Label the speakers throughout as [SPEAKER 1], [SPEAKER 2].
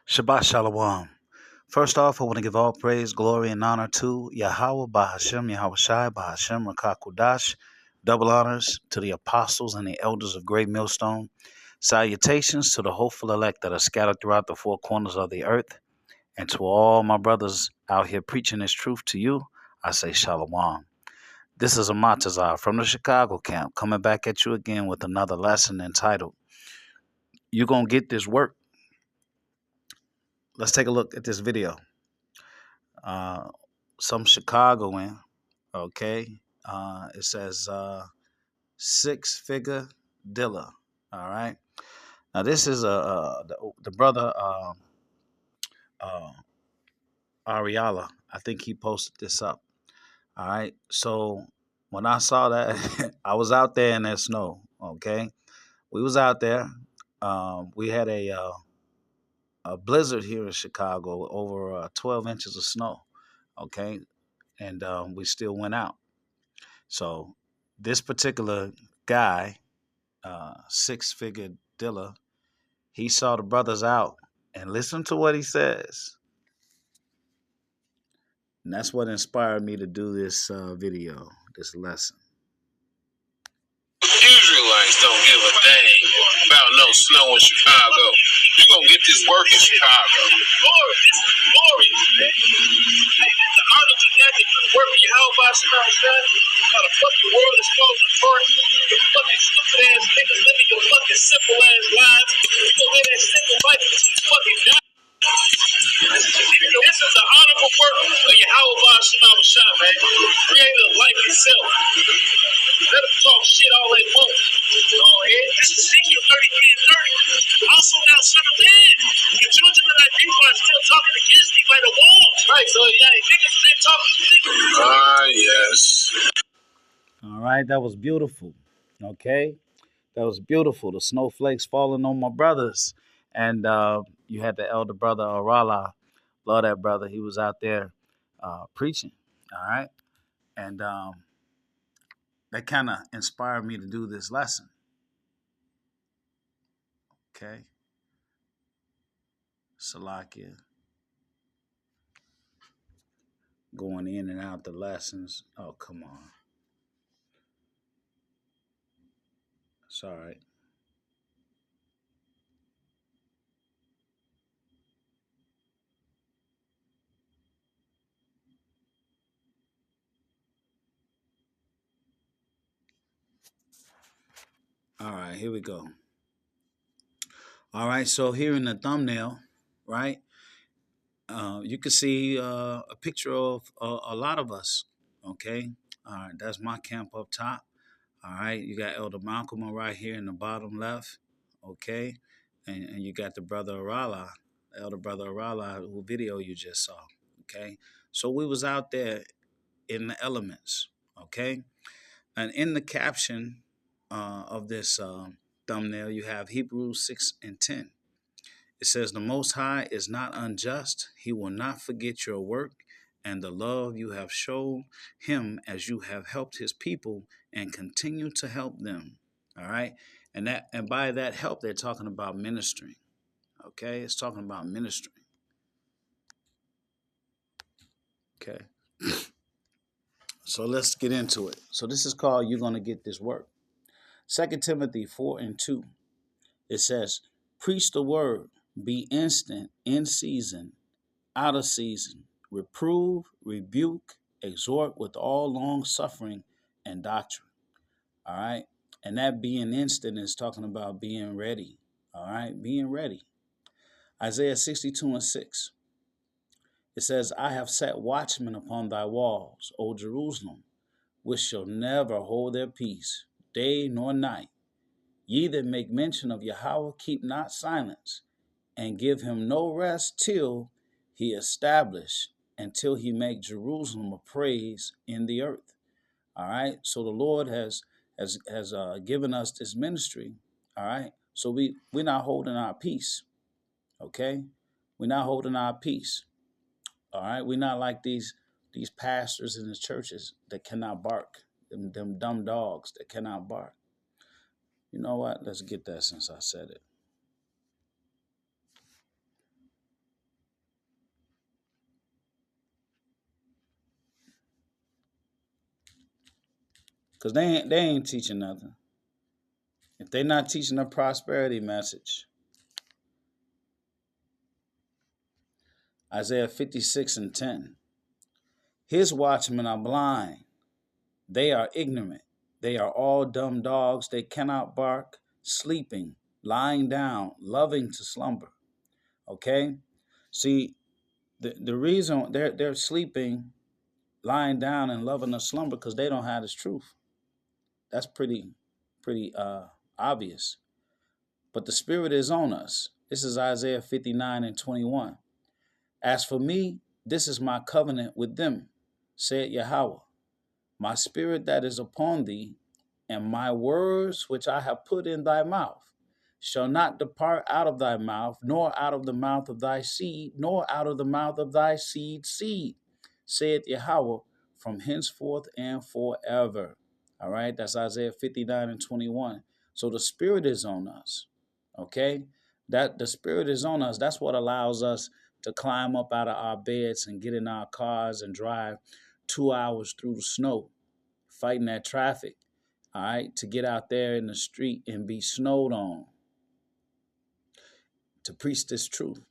[SPEAKER 1] Shabbat Shalom. First off, I want to give all praise, glory, and honor to Yahweh Bahashem, Yahweh Shai, Bahashem, Rakakudash. Double honors to the apostles and the elders of Great Millstone. Salutations to the hopeful elect that are scattered throughout the four corners of the earth. And to all my brothers out here preaching this truth to you, I say Shalom. This is a Matazar from the Chicago camp coming back at you again with another lesson entitled, "You're Gonna Get This Work." Let's take a look at this video. Uh, some Chicagoan, okay? It says six-figure dealer, all right? Now, this is the brother uh, Ariala. I think he posted this up, all right? So when I saw that, I was out there in that snow, okay? We was out there. We had a blizzard here in Chicago, over 12 inches of snow, okay? And we still went out. So this particular guy, six-figure dealer, he saw the brothers out and listen to what he says. And that's what inspired me to do this video, this lesson.
[SPEAKER 2] Israelites don't give a dang about no snow in Chicago. You're going to get this work in Chicago. Glory, this is glorious, man. The honor to that work in your house by Chicago, son. How the fucking world is falling apart. You fucking stupid ass niggas living your fucking simple ass lives. You gonna live that simple life until you fucking die. This is the honorable work of Yahweh Shema Shah, man. Creator of life itself. Let them talk shit all they want. Oh, yeah. This is Ezekiel 33 and 30. Also now, son of man, the children of thy people are still talking against thee by the walls. Right, so yeah, niggas, they talking to niggas. Ah, yes.
[SPEAKER 1] All right, that was beautiful. Okay, that was beautiful. The snowflakes falling on my brothers. And you had the elder brother, Arala. Love that brother. He was out there preaching. All right. And that kind of inspired me to do this lesson. Okay. Salakia. Going in and out the lessons. Oh, come on. It's all right. All right, here we go. All right, so here in the thumbnail, right, you can see a picture of a lot of us, okay? All right, that's my camp up top. All right, you got Elder Malcolm right here in the bottom left, okay? And you got the brother Arala, Elder brother Arala, who video you just saw, okay? So we was out there in the elements, okay? And in the caption of this thumbnail, you have Hebrews 6 and 10. It says, "The Most High is not unjust. He will not forget your work and the love you have shown him as you have helped his people and continue to help them." All right. And by that help, they're talking about ministering. Okay. It's talking about ministering. Okay. So let's get into it. So this is called "You're Gonna Get This Work." 2 Timothy 4 and 2. It says, "Preach the word, be instant, in season, out of season, reprove, rebuke, exhort with all long suffering and doctrine." All right. And that being instant is talking about being ready. All right. Being ready. Isaiah 62 and 6. It says, "I have set watchmen upon thy walls, O Jerusalem, which shall never hold their peace, day nor night. Ye that make mention of Yahweh, keep not silence, and give him no rest till he establish, until he make Jerusalem a praise in the earth." All right. So the Lord has given us this ministry. All right. So we're not holding our peace. Okay. We're not holding our peace. All right. We're not like these pastors in the churches that cannot bark. Them dumb dogs that cannot bark. You know what? Let's get that since I said it. Because they ain't teaching nothing. If they're not teaching a prosperity message, Isaiah 56:10. His watchmen are blind. They are ignorant. They are all dumb dogs. They cannot bark, sleeping, lying down, loving to slumber. Okay? See, the reason they're sleeping, lying down, and loving to slumber because they don't have this truth. That's pretty obvious. But the Spirit is on us. This is Isaiah 59:21. As for me, this is my covenant with them, said Yahweh. My spirit that is upon thee, and my words which I have put in thy mouth, shall not depart out of thy mouth, nor out of the mouth of thy seed, nor out of the mouth of thy seed, saith Yahweh, from henceforth and forever. All right, that's Isaiah 59:21. So the Spirit is on us. Okay, that the Spirit is on us. That's what allows us to climb up out of our beds and get in our cars and drive 2 hours through the snow, fighting that traffic, all right, to get out there in the street and be snowed on, to preach this truth.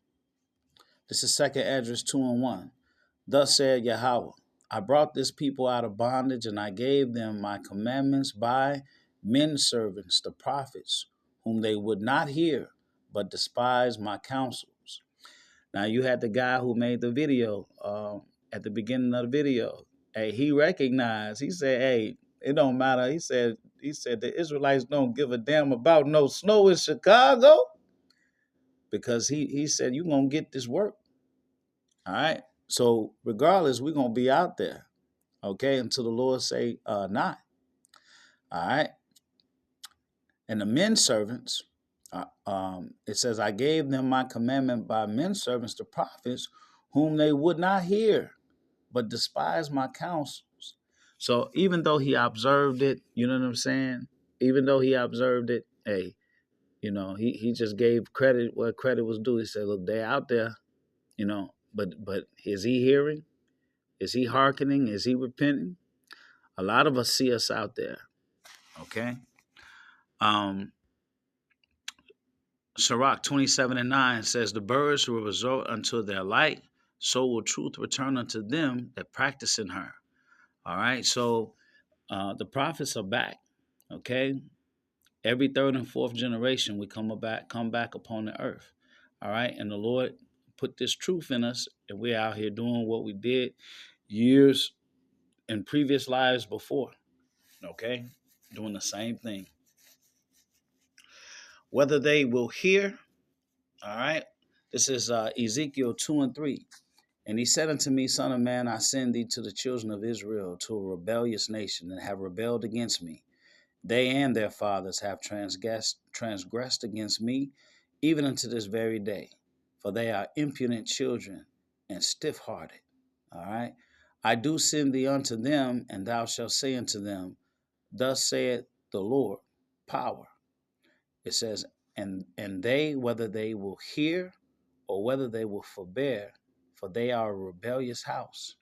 [SPEAKER 1] This is 2nd Esdras 2:1. Thus said Yahweh, I brought this people out of bondage, and I gave them my commandments by men servants, the prophets, whom they would not hear, but despised my counsels. Now, you had the guy who made the video at the beginning of the video. Hey, he recognized, he said, hey, it don't matter. He said the Israelites don't give a damn about no snow in Chicago, because he said, you're going to get this work. All right. So regardless, we're going to be out there, okay, until the Lord say not. All right. And the men servants, it says, I gave them my commandment by men servants, the prophets, whom they would not hear, but despised my counsels. So even though he observed it, you know what I'm saying? Even though he observed it, hey, you know, he just gave credit where credit was due. He said, look, they're out there, you know, but is he hearing? Is he hearkening? Is he repenting? A lot of us see us out there, okay? Sirach 27:9 says, the birds will resort unto their light, so will truth return unto them that practice in her. All right, so the prophets are back, okay? Every third and fourth generation, we come back upon the earth, all right? And the Lord put this truth in us, and we're out here doing what we did years in previous lives before, okay? Doing the same thing. Whether they will hear, all right? This is Ezekiel 2:3. And he said unto me, Son of man, I send thee to the children of Israel, to a rebellious nation, and have rebelled against me. They and their fathers have transgressed against me, even unto this very day. For they are impudent children and stiff-hearted. All right? I do send thee unto them, and thou shalt say unto them, Thus saith the Lord, power. It says, and they, whether they will hear or whether they will forbear, for they are a rebellious house,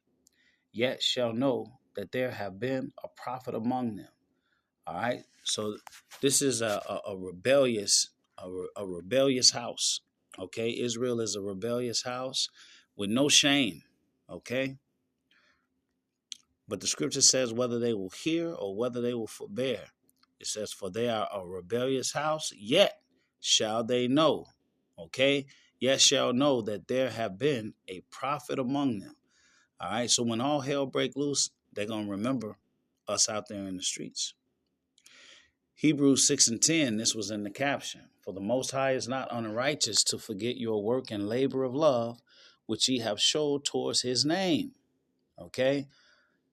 [SPEAKER 1] yet shall know that there have been a prophet among them. All right. So this is a rebellious house. Okay. Israel is a rebellious house with no shame. Okay. But the scripture says whether they will hear or whether they will forbear. It says, for they are a rebellious house, yet shall they know. Okay. Yet shall know that there have been a prophet among them. All right. So when all hell break loose, they're going to remember us out there in the streets. Hebrews 6:10, this was in the caption. For the Most High is not unrighteous to forget your work and labor of love, which ye have showed towards his name. Okay?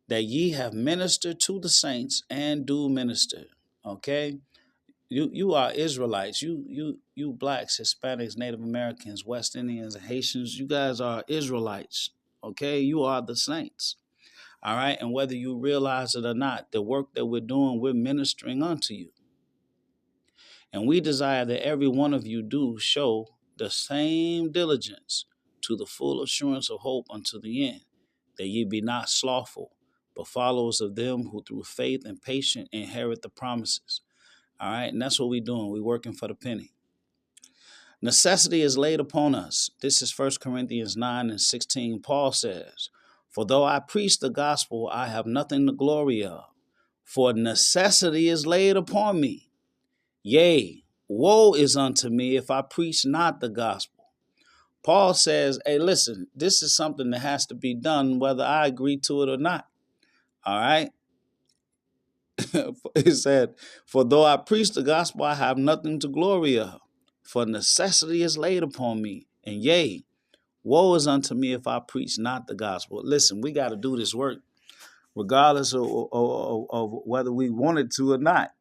[SPEAKER 1] That ye have ministered to the saints and do minister. Okay? You are Israelites. You blacks, Hispanics, Native Americans, West Indians, and Haitians, you guys are Israelites. Okay? You are the saints. All right? And whether you realize it or not, the work that we're doing, we're ministering unto you. And we desire that every one of you do show the same diligence to the full assurance of hope unto the end, that ye be not slothful, but followers of them who through faith and patience inherit the promises. All right, and that's what we're doing. We're working for the penny. Necessity is laid upon us. This is 1 Corinthians 9:16. Paul says, "For though I preach the gospel, I have nothing to glory of, for necessity is laid upon me. Yea, woe is unto me if I preach not the gospel." Paul says, hey, listen, this is something that has to be done whether I agree to it or not. All right? He said, "For though I preach the gospel, I have nothing to glory of, for necessity is laid upon me. And yea, woe is unto me if I preach not the gospel." Listen, we got to do this work regardless of whether we wanted to or not.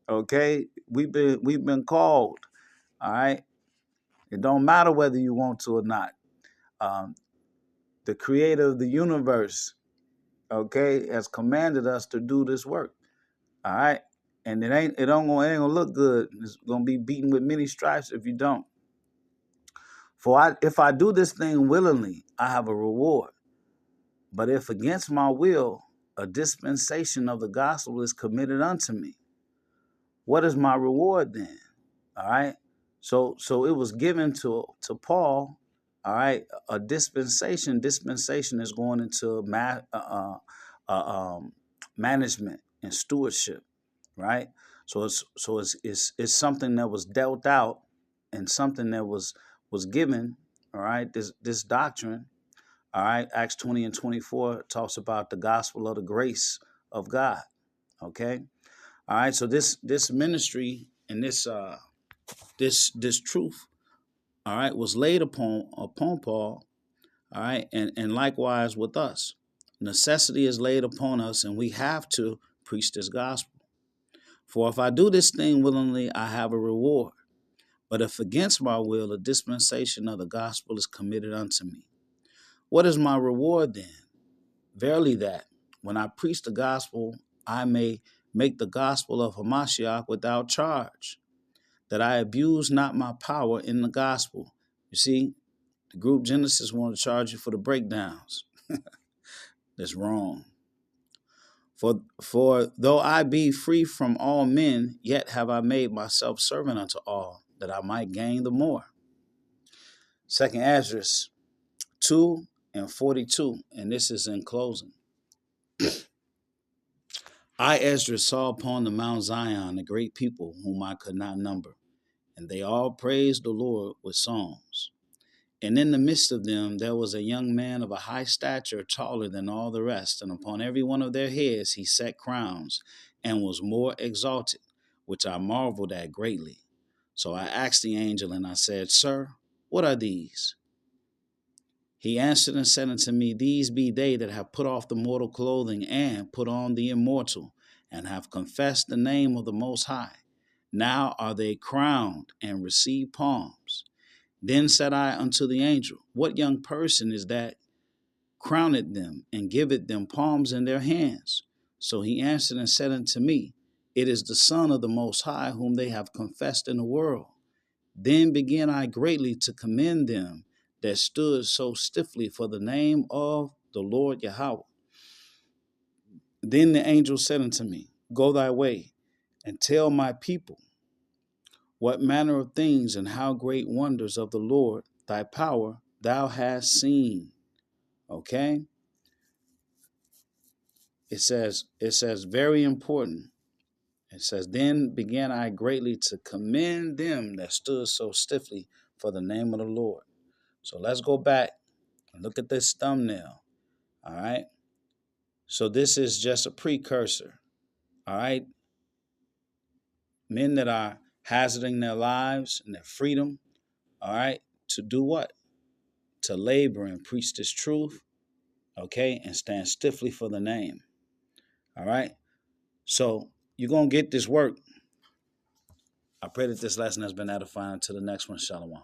[SPEAKER 1] Okay? We've been called. All right? It don't matter whether you want to or not. The creator of the universe, okay, has commanded us to do this work. All right. And it ain't gonna look good. It's gonna be beaten with many stripes if you don't. If I do this thing willingly, I have a reward. But if against my will, a dispensation of the gospel is committed unto me, what is my reward then? All right. So it was given to Paul. All right, a dispensation. Dispensation is going into management and stewardship, right? So it's something that was dealt out and something that was given. All right, this doctrine. All right, Acts 20:24 talks about the gospel of the grace of God. Okay, all right. So this ministry and this truth, all right, was laid upon Paul. All right, and likewise with us. Necessity is laid upon us, and we have to preach this gospel. "For if I do this thing willingly, I have a reward. But if against my will, a dispensation of the gospel is committed unto me. What is my reward then? Verily that, when I preach the gospel, I may make the gospel of Hamashiach without charge, that I abuse not my power in the gospel." You see, the group Genesis want to charge you for the breakdowns. That's wrong. For though I be free from all men, yet have I made myself servant unto all, that I might gain the more. 2 Esdras 2:42, and this is in closing. "I, Esdras, saw upon the Mount Zion a great people whom I could not number, and they all praised the Lord with songs. And in the midst of them there was a young man of a high stature, taller than all the rest, and upon every one of their heads he set crowns, and was more exalted, which I marveled at greatly. So I asked the angel, and I said, Sir, what are these? He answered and said unto me, These be they that have put off the mortal clothing, and put on the immortal, and have confessed the name of the Most High. Now are they crowned, and receive palms. Then said I unto the angel, What young person is that crowned them, and giveth them palms in their hands? So he answered and said unto me, It is the Son of the Most High, whom they have confessed in the world. Then began I greatly to commend them that stood so stiffly for the name of the Lord Yahweh. Then the angel said unto me, Go thy way, and tell my people what manner of things and how great wonders of the Lord thy power thou hast seen. Okay? It says very important. It says, Then began I greatly to commend them that stood so stiffly for the name of the Lord. So let's go back and look at this thumbnail. All right? So this is just a precursor. All right? Men that are hazarding their lives and their freedom, all right, to do what? To labor and preach this truth, okay, and stand stiffly for the name. All right? So you're going to get this work. I pray that this lesson has been edifying. To the next one, Shalom.